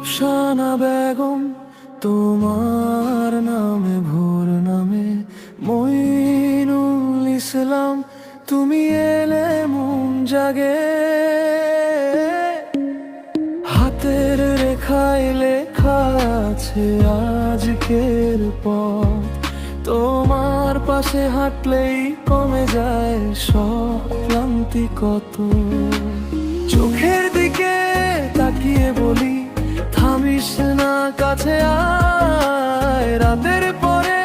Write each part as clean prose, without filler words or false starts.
রূপসানা বেগম তোমার নামে, ভোর নামে মঈনুল ইসলাম, তুমি এলে মন জাগে। হাতের রেখায় লেখা আছে আজকের পথ, তোমার পাশে হাঁটলেই কমে যায় সব ক্লান্তি কত। চোখের দিকে তাকিয়ে বলি, থামিস না, কাছে আয়। রাতের পরে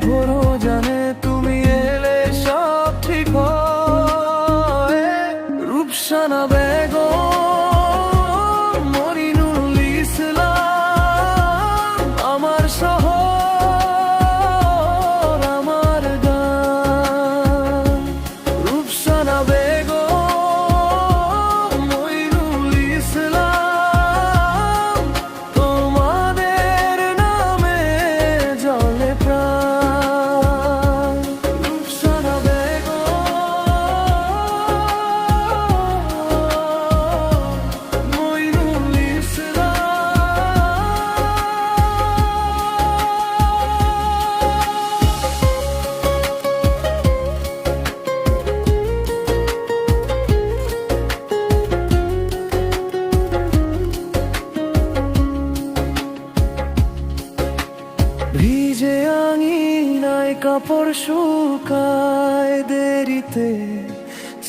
ভোরও জানে তুমি এলে সব ঠিক হয়। রূপসানা বেগম মঈনুল ইসলাম, আমার শহর আমার গান। রূপসানা বেগম মঈনুল ইসলাম, তোমাদের নামে জ্বলে প্রাণ। রূপসানা বেগম মঈনুল ভিজে আঙিনায় কাপড় শুকায় দেরিতে,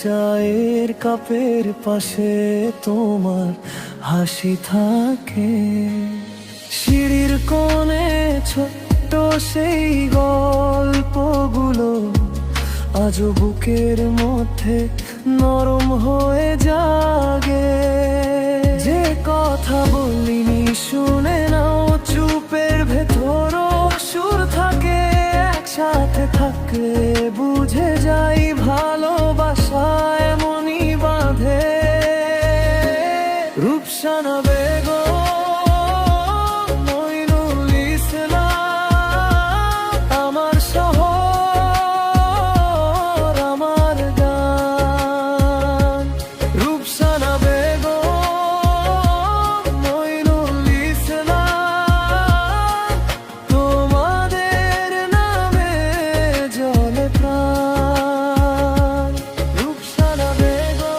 চায়ের কাপের পাশে তোমার হাসি থাকে। সিঁড়ির কোণে ছোট্ট সেই গল্পগুলো আজও বুকের মধ্যে নরম হয়ে জাগে। যে কথা বলিনি শুনে নাও, চুপের ভেতরও সুর থাকে। একসাথে থাকলে বুঝে যাই ভালোবাসা এমনই বাঁধে। রূপসানা বেগম মঈনুল ইসলাম, আমার শহর আমার গান। রূপসানা বেগম মঈনুল ইসলাম, তোমাদের নামে জ্বলে প্রাণ। রূপসানা বেগম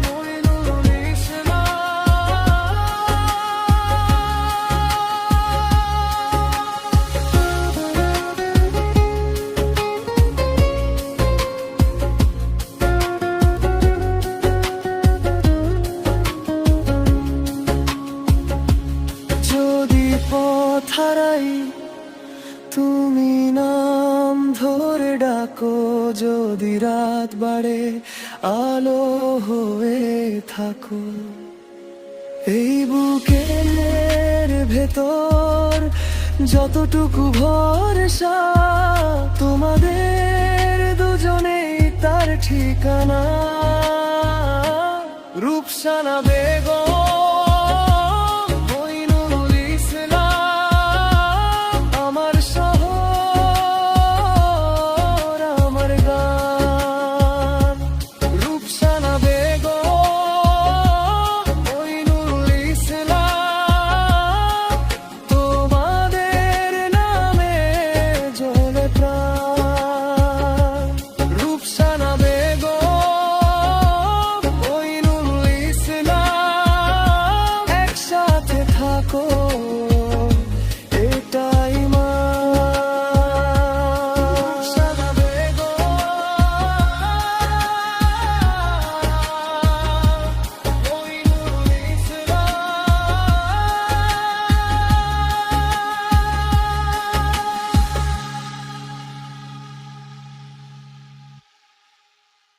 মঈনুল ইসলাম। যদি পথ হারাই তুমি নাম ধরে ডাকো, যদি রাত বাড়ে আলো হয়ে থাকো। এই বুকের ভেতর যতটুকু ভরসা, তোমাদের দুজনেই তার ঠিকানা। রূপসানা বেগম